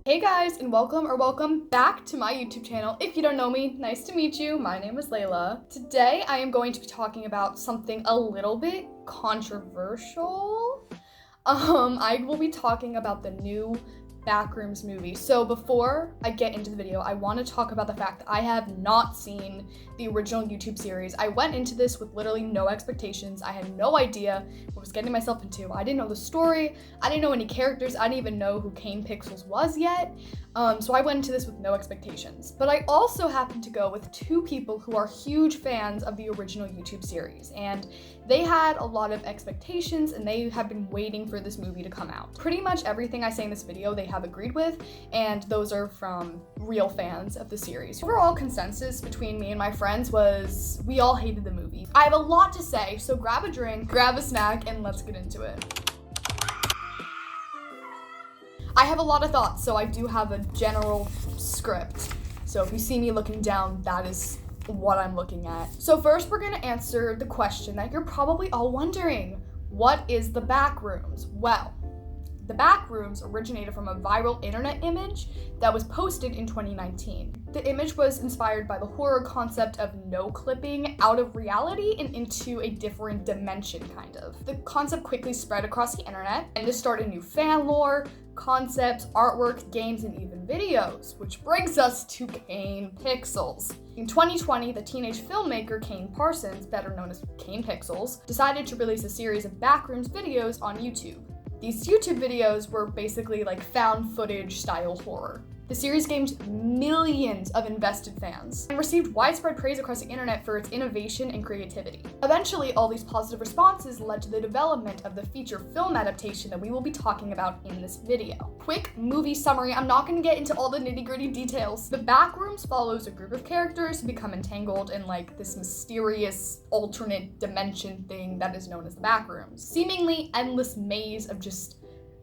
Hey guys, and welcome back to my YouTube channel. If you don't know me, nice to meet you. My name is Layla. Today I am going to be talking about something a little bit controversial. I will be talking about the new Backrooms movie. So before I get into the video, I want to talk about the fact that I have not seen the original YouTube series. I went into this with literally no expectations. I had no idea what I was getting myself into. I didn't know the story. I didn't know any characters. I didn't even know who Kane Pixels was yet. So I went into this with no expectations. But I also happened to go with two people who are huge fans of the original YouTube series, and they had a lot of expectations and they have been waiting for this movie to come out. Pretty much everything I say in this video they have agreed with, and those are from real fans of the series. Overall consensus between me and my friends was we all hated the movie. I have a lot to say, so grab a drink, grab a snack, and let's get into it. I have a lot of thoughts, so I do have a general script. So if you see me looking down, that is what I'm looking at. So first we're gonna answer the question that you're probably all wondering. What is the Backrooms? Well, the Backrooms originated from a viral internet image that was posted in 2019. The image was inspired by the horror concept of no clipping out of reality and into a different dimension, kind of. The concept quickly spread across the internet, and this started new fan lore, concepts, artwork, games, and even videos, which brings us to Kane Pixels. In 2020, the teenage filmmaker Kane Parsons, better known as Kane Pixels, decided to release a series of Backrooms videos on YouTube. These YouTube videos were basically like found footage style horror. The series gained millions of invested fans and received widespread praise across the internet for its innovation and creativity. Eventually, all these positive responses led to the development of the feature film adaptation that we will be talking about in this video. Quick movie summary, I'm not going to get into all the nitty-gritty details. The Backrooms follows a group of characters who become entangled in like this mysterious alternate dimension thing that is known as the Backrooms. Seemingly endless maze of just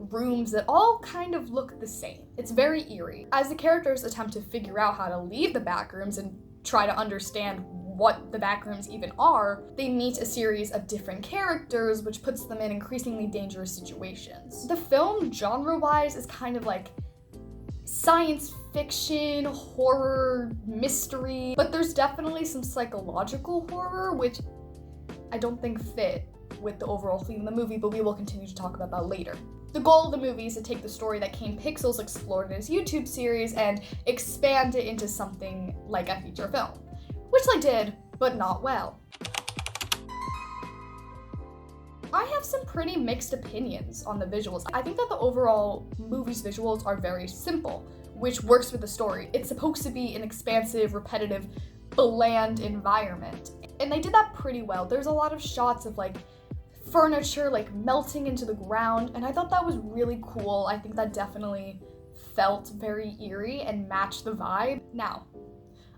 rooms that all kind of look the same. It's very eerie. As the characters attempt to figure out how to leave the Backrooms and try to understand what the Backrooms even are, they meet a series of different characters, which puts them in increasingly dangerous situations. The film, genre-wise, is kind of like science fiction, horror, mystery, but there's definitely some psychological horror, which I don't think fit with the overall theme of the movie, but we will continue to talk about that later. The goal of the movie is to take the story that Kane Pixels explored in his YouTube series and expand it into something like a feature film, which they did, but not well. I have some pretty mixed opinions on the visuals. I think that the overall movie's visuals are very simple, which works with the story. It's supposed to be an expansive, repetitive, bland environment, and they did that pretty well. There's a lot of shots of like furniture like melting into the ground, and I thought that was really cool. I think that definitely felt very eerie and matched the vibe. Now,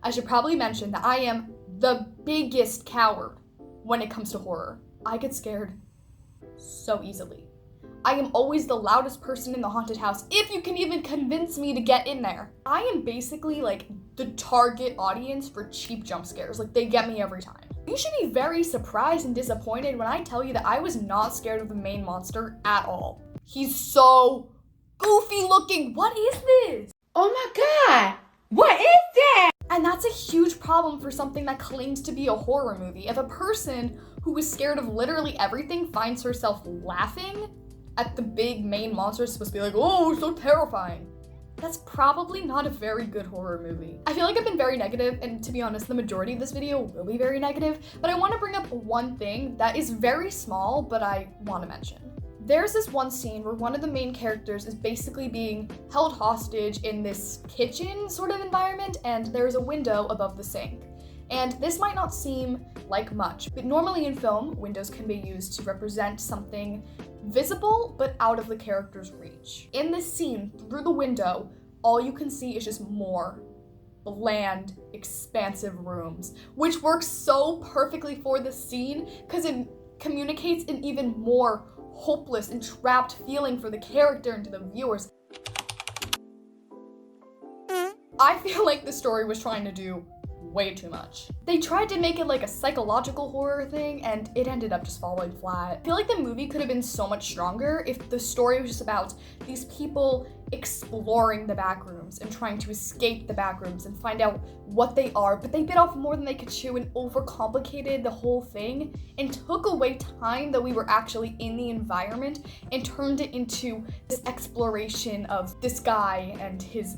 I should probably mention that I am the biggest coward when it comes to horror. I get scared so easily. I am always the loudest person in the haunted house, if you can even convince me to get in there. I am basically like the target audience for cheap jump scares. Like, they get me every time. You should be very surprised and disappointed when I tell you that I was not scared of the main monster at all. He's so goofy looking. What is this? Oh my God, what is that? And that's a huge problem for something that claims to be a horror movie. If a person who is scared of literally everything finds herself laughing at the big main monster, it's supposed to be like, oh, so terrifying. That's probably not a very good horror movie. I feel like I've been very negative, and to be honest, the majority of this video will be very negative, but I want to bring up one thing that is very small, but I want to mention. There's this one scene where one of the main characters is basically being held hostage in this kitchen sort of environment, and there's a window above the sink. And this might not seem like much, but normally in film, windows can be used to represent something visible but out of the character's reach. In this scene, through the window, all you can see is just more bland, expansive rooms, which works so perfectly for the scene because it communicates an even more hopeless and trapped feeling for the character and to the viewers. I feel like the story was trying to do way too much. They tried to make it like a psychological horror thing, and it ended up just falling flat. I feel like the movie could have been so much stronger if the story was just about these people exploring the backrooms and trying to escape the backrooms and find out what they are, but they bit off more than they could chew and overcomplicated the whole thing and took away time that we were actually in the environment and turned it into this exploration of this guy and his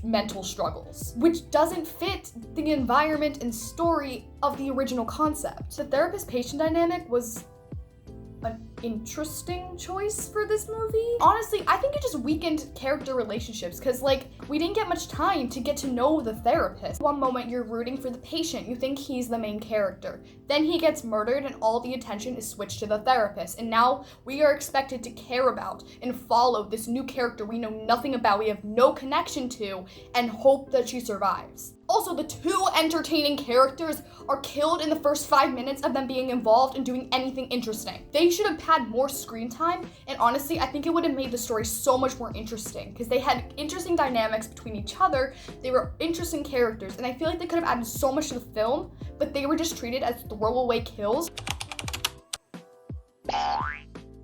mental struggles, which doesn't fit the environment and story of the original concept. The therapist-patient dynamic was an interesting choice for this movie. Honestly, I think it just weakened character relationships because like we didn't get much time to get to know the therapist. One moment you're rooting for the patient, you think he's the main character. Then he gets murdered and all the attention is switched to the therapist. And now we are expected to care about and follow this new character we know nothing about, we have no connection to, and hope that she survives. Also, the two entertaining characters are killed in the first 5 minutes of them being involved in doing anything interesting. They should have had more screen time, and honestly, I think it would have made the story so much more interesting because they had interesting dynamics between each other, they were interesting characters, and I feel like they could have added so much to the film, but they were just treated as throwaway kills.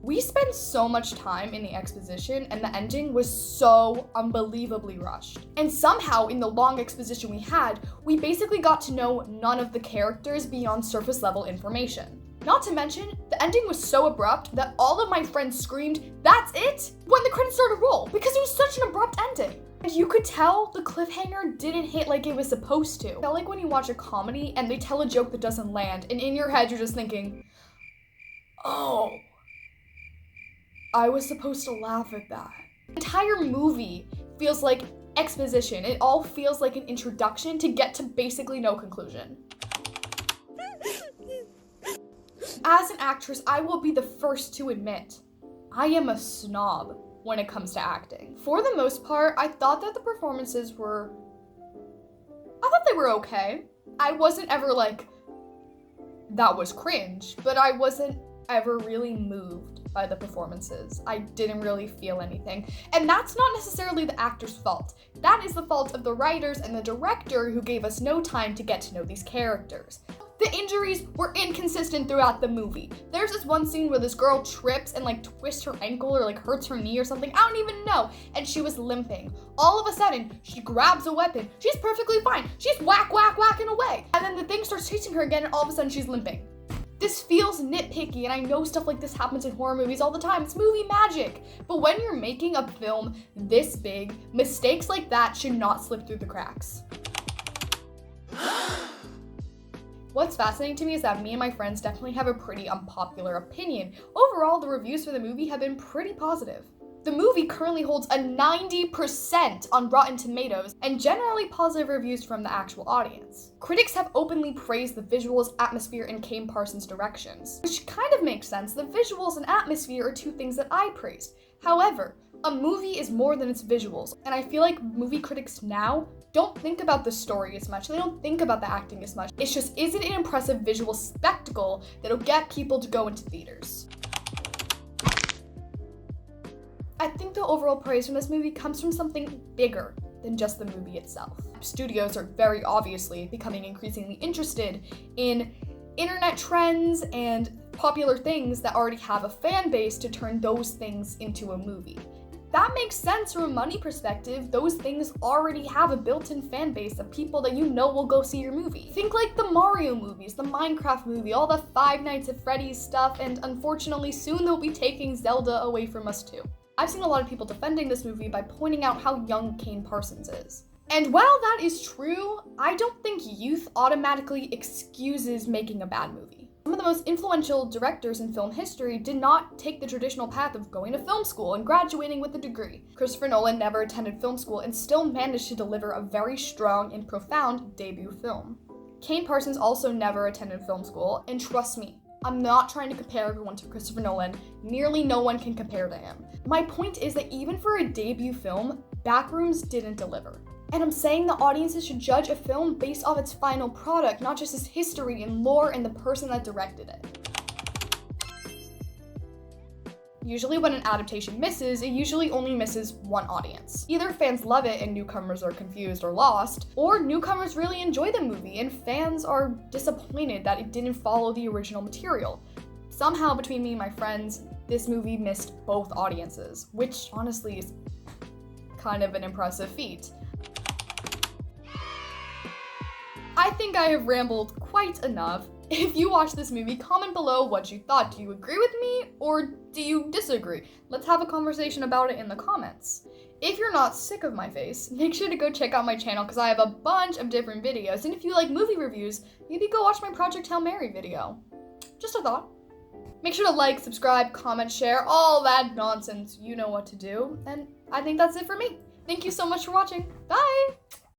We spent so much time in the exposition and the ending was so unbelievably rushed. And somehow in the long exposition we had, we basically got to know none of the characters beyond surface level information. Not to mention, the ending was so abrupt that all of my friends screamed, "That's it?" when the credits started to roll, because it was such an abrupt ending. And you could tell the cliffhanger didn't hit like it was supposed to. It felt like when you watch a comedy and they tell a joke that doesn't land, and in your head you're just thinking, oh, I was supposed to laugh at that. The entire movie feels like exposition. It all feels like an introduction to get to basically no conclusion. As an actress, I will be the first to admit, I am a snob when it comes to acting. For the most part, I thought that the performances were, they were okay. I wasn't ever like, that was cringe, but I wasn't ever really moved by the performances. I didn't really feel anything. And that's not necessarily the actor's fault. That is the fault of the writers and the director who gave us no time to get to know these characters. The injuries were inconsistent throughout the movie. There's this one scene where this girl trips and like twists her ankle or like hurts her knee or something. I don't even know. And she was limping. All of a sudden, she grabs a weapon. She's perfectly fine. She's whacking away. And then the thing starts chasing her again and all of a sudden she's limping. This feels nitpicky, and I know stuff like this happens in horror movies all the time. It's movie magic. But when you're making a film this big, mistakes like that should not slip through the cracks. What's fascinating to me is that me and my friends definitely have a pretty unpopular opinion. Overall, the reviews for the movie have been pretty positive. The movie currently holds a 90% on Rotten Tomatoes and generally positive reviews from the actual audience. Critics have openly praised the visuals, atmosphere, and Kane Parsons' directions, which kind of makes sense. The visuals and atmosphere are two things that I praised. However, a movie is more than its visuals, and I feel like movie critics now don't think about the story as much. They don't think about the acting as much. It's just, is it an impressive visual spectacle that'll get people to go into theaters? I think the overall praise from this movie comes from something bigger than just the movie itself. Studios are very obviously becoming increasingly interested in internet trends and popular things that already have a fan base to turn those things into a movie. That makes sense from a money perspective. Those things already have a built-in fan base of people that you know will go see your movie. Think like the Mario movies, the Minecraft movie, all the Five Nights at Freddy's stuff, and unfortunately soon they'll be taking Zelda away from us too. I've seen a lot of people defending this movie by pointing out how young Kane Parsons is. And while that is true, I don't think youth automatically excuses making a bad movie. Some of the most influential directors in film history did not take the traditional path of going to film school and graduating with a degree. Christopher Nolan never attended film school and still managed to deliver a very strong and profound debut film. Kane Parsons also never attended film school, and trust me, I'm not trying to compare everyone to Christopher Nolan. Nearly no one can compare to him. My point is that even for a debut film, Backrooms didn't deliver. And I'm saying the audiences should judge a film based off its final product, not just its history and lore and the person that directed it. Usually when an adaptation misses, it usually only misses one audience. Either fans love it and newcomers are confused or lost, or newcomers really enjoy the movie and fans are disappointed that it didn't follow the original material. Somehow between me and my friends, this movie missed both audiences, which honestly is kind of an impressive feat. I think I have rambled quite enough. If you watched this movie, comment below what you thought. Do you agree with me or do you disagree? Let's have a conversation about it in the comments. If you're not sick of my face, make sure to go check out my channel because I have a bunch of different videos. And if you like movie reviews, maybe go watch my Project Hail Mary video. Just a thought. Make sure to like, subscribe, comment, share, all that nonsense. You know what to do. And I think that's it for me. Thank you so much for watching. Bye!